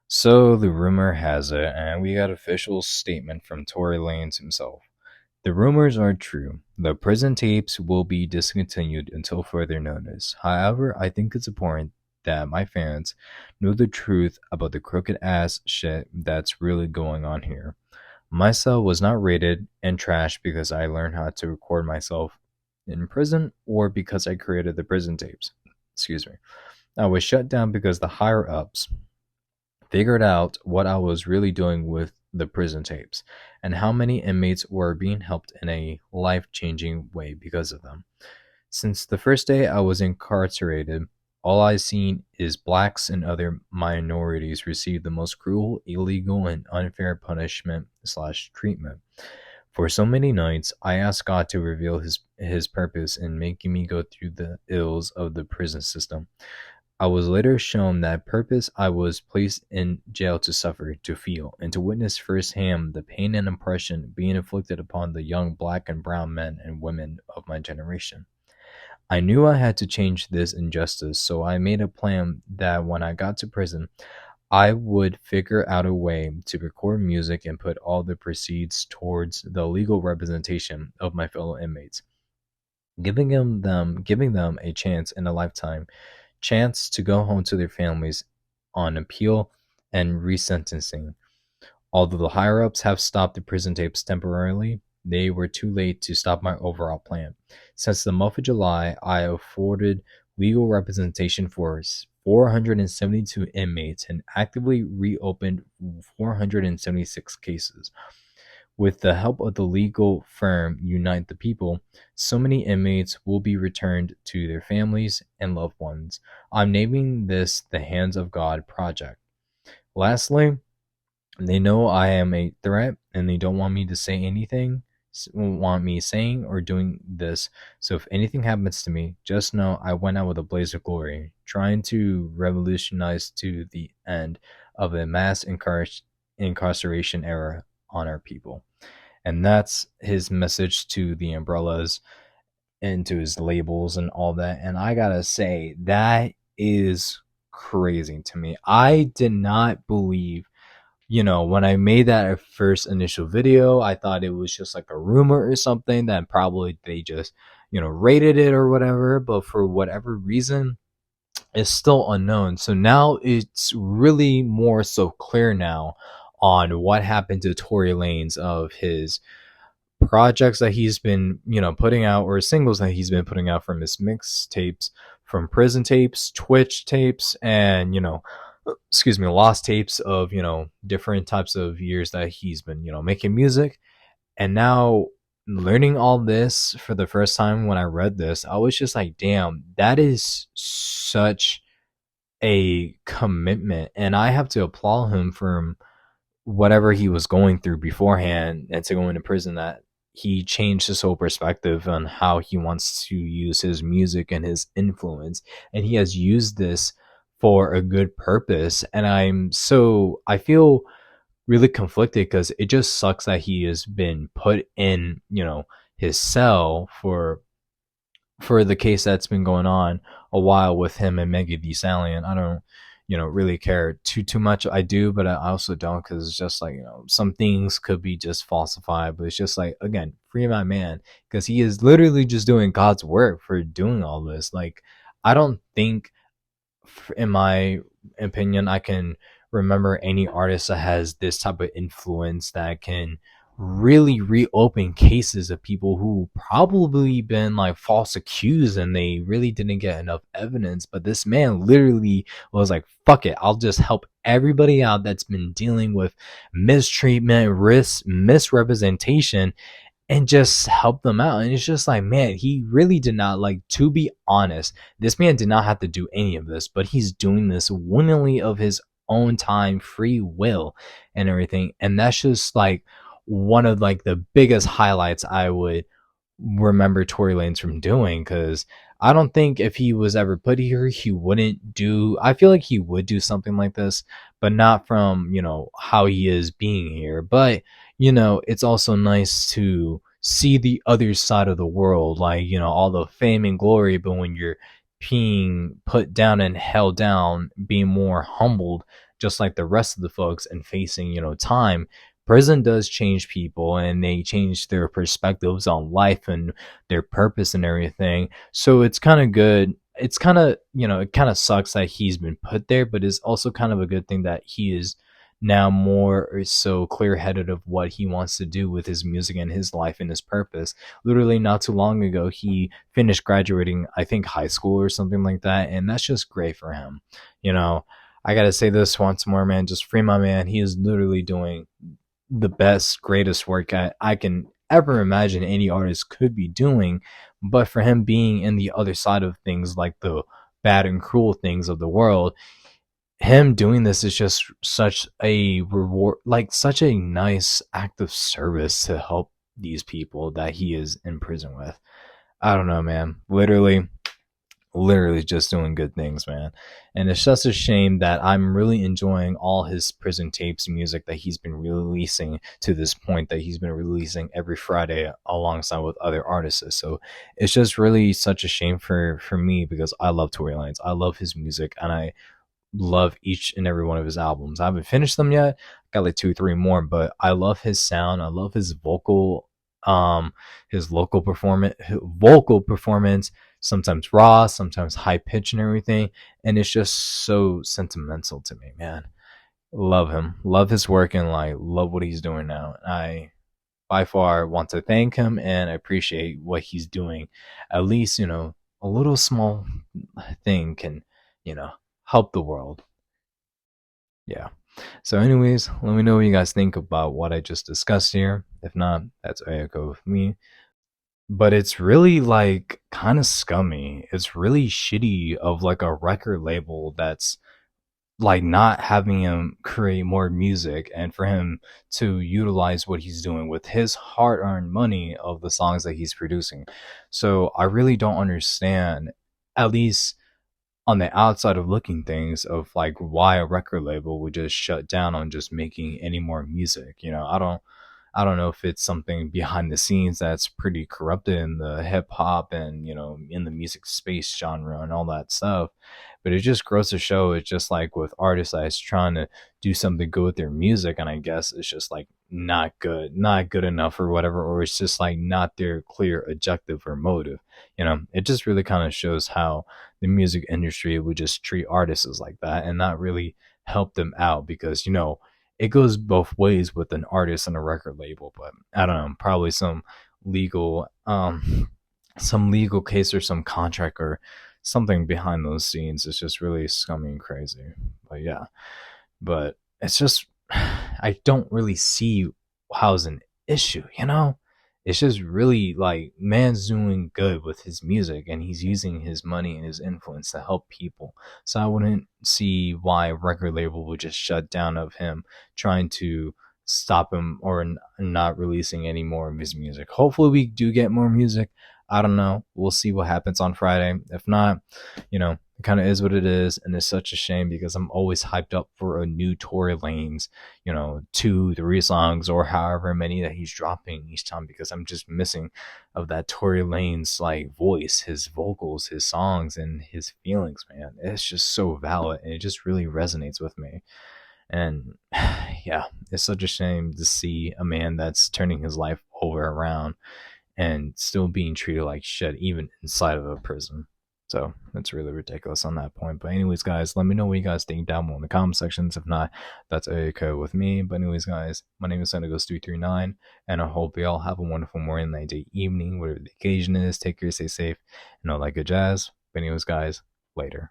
So the rumor has it, and we got official statement from Tory Lanez himself. The rumors are true. The prison tapes will be discontinued until further notice. However, I think it's important that my fans know the truth about the crooked ass shit that's really going on here. My cell was not raided and trashed because I learned how to record myself in prison or because I created the prison tapes. Excuse me. I was shut down because the higher ups figured out what I was really doing with the prison tapes and how many inmates were being helped in a life changing way because of them. Since the first day I was incarcerated, all I've seen is blacks and other minorities receive the most cruel, illegal, and unfair punishment slash treatment. For so many nights, I asked God to reveal his purpose in making me go through the ills of the prison system. I was later shown that purpose. I was placed in jail to suffer, to feel, and to witness firsthand the pain and oppression being inflicted upon the young black and brown men and women of my generation. I knew I had to change this injustice, so I made a plan that when I got to prison, I would figure out a way to record music and put all the proceeds towards the legal representation of my fellow inmates, giving them a chance in a lifetime chance to go home to their families on appeal and resentencing. Although the higher ups have stopped the prison tapes temporarily, they were too late to stop my overall plan. Since the month of July, I afforded legal representation for 472 inmates and actively reopened 476 cases. With the help of the legal firm Unite the People, so many inmates will be returned to their families and loved ones. I'm naming this the Hands of God Project. Lastly, they know I am a threat and they don't want me to say anything, want me saying or doing this. So if anything happens to me, just know I went out with a blaze of glory, trying to revolutionize to the end of a mass incarceration era on our people. And that's his message to the umbrellas and to his labels and all that. And I gotta say, that is crazy to me. I did not believe, when I made that first initial video, I thought it was just like a rumor or something that probably they just, rated it or whatever. But for whatever reason, it's still unknown. So now it's really more so clear now on what happened to Tory Lanez of his projects that he's been, putting out, or singles that he's been putting out from his mixtapes, from prison tapes, Twitch tapes, and excuse me, lost tapes of different types of years that he's been making music. And now learning all this for the first time, when I read this, I was just like, damn, that is such a commitment, and I have to applaud him from whatever he was going through beforehand and to go into prison, that he changed his whole perspective on how he wants to use his music and his influence, and he has used this for a good purpose. And I feel really conflicted because it just sucks that he has been put in his cell for the case that's been going on a while with him and Maggie Thee Stallion. I don't, really care too much. I do, but I also don't, because it's just like, some things could be just falsified. But it's just like, again, free my man, because he is literally just doing God's work for doing all this. Like, I don't think, in my opinion, I can remember any artist that has this type of influence that can really reopen cases of people who probably been like false accused and they really didn't get enough evidence. But this man literally was like, fuck it, I'll just help everybody out that's been dealing with mistreatment, risk, misrepresentation, and just help them out. And it's just like, man, he really did not, like, to be honest, this man did not have to do any of this, but he's doing this willingly of his own time, free will, and everything. And that's just like one of like the biggest highlights I would remember Tory Lanez from doing, because I don't think if he was ever put here, he wouldn't do. I feel like he would do something like this, but not from how he is being here. But it's also nice to see the other side of the world, like all the fame and glory. But when you're being put down and held down, being more humbled, just like the rest of the folks and facing, time. Prison does change people, and they change their perspectives on life and their purpose and everything. So it's kind of good. It's kind of, it kind of sucks that he's been put there, but it's also kind of a good thing that he is now more or so clear-headed of what he wants to do with his music and his life and his purpose. Literally not too long ago, he finished graduating, I think, high school or something like that, and that's just great for him. you know I gotta say this once more, man, just free my man. He is literally doing the best, greatest work I can ever imagine any artist could be doing. But for him being in the other side of things, like the bad and cruel things of the world, him doing this is just such a reward, like such a nice act of service to help these people that he is in prison with. I don't know, man. Literally just doing good things, man. And it's just a shame that I'm really enjoying all his prison tapes music that he's been releasing to this point, that he's been releasing every Friday alongside with other artists. So it's just really such a shame for me, because I love Tory Lanez. I love his music, and I love each and every one of his albums. I haven't finished them yet. Got like two, three more, but I love his sound. I love his his vocal performance, sometimes raw, sometimes high pitch and everything. And it's just so sentimental to me, man. Love him. Love his work, and like love what he's doing now. I by far want to thank him and appreciate what he's doing. At least, a little small thing can, you know, help the world. Yeah. So, anyways, let me know what you guys think about what I just discussed here. If not, that's Ayako with me. But it's really like kind of scummy. It's really shitty of like a record label that's like not having him create more music, and for him to utilize what he's doing with his hard-earned money of the songs that he's producing. So I really don't understand, at least on the outside of looking things, of like why a record label would just shut down on just making any more music. I don't know if it's something behind the scenes that's pretty corrupted in the hip hop and, in the music space genre and all that stuff. But it just grows to show, it's just like with artists that's trying to do something good with their music, and I guess it's just like not good enough or whatever, or it's just like not their clear objective or motive. It just really kind of shows how the music industry would just treat artists as like that and not really help them out, because it goes both ways with an artist and a record label. But I don't know, probably legal some legal case or some contract or something behind those scenes. It's just really scummy and crazy. But yeah, but it's just, I don't really see how's an issue. It's just really like, man's doing good with his music, and he's using his money and his influence to help people. So I wouldn't see why a record label would just shut down of him trying to stop him or not releasing any more of his music. Hopefully we do get more music. I don't know. We'll see what happens on Friday. If not, it kind of is what it is, and it's such a shame because I'm always hyped up for a new Tory Lanez, 2, 3 songs or however many that he's dropping each time, because I'm just missing of that Tory Lanez like voice, his vocals, his songs, and his feelings, man. It's just so valid, and it just really resonates with me. And yeah, it's such a shame to see a man that's turning his life over around and still being treated like shit, even inside of a prison. So that's really ridiculous on that point. But anyways, guys, let me know what you guys think down below in the comment sections. If not, that's Ayako with me. But anyways, guys, my name is Senegos339, and I hope you all have a wonderful morning, night, day, evening, whatever the occasion is. Take care, stay safe, and all that good jazz. But anyways, guys, later.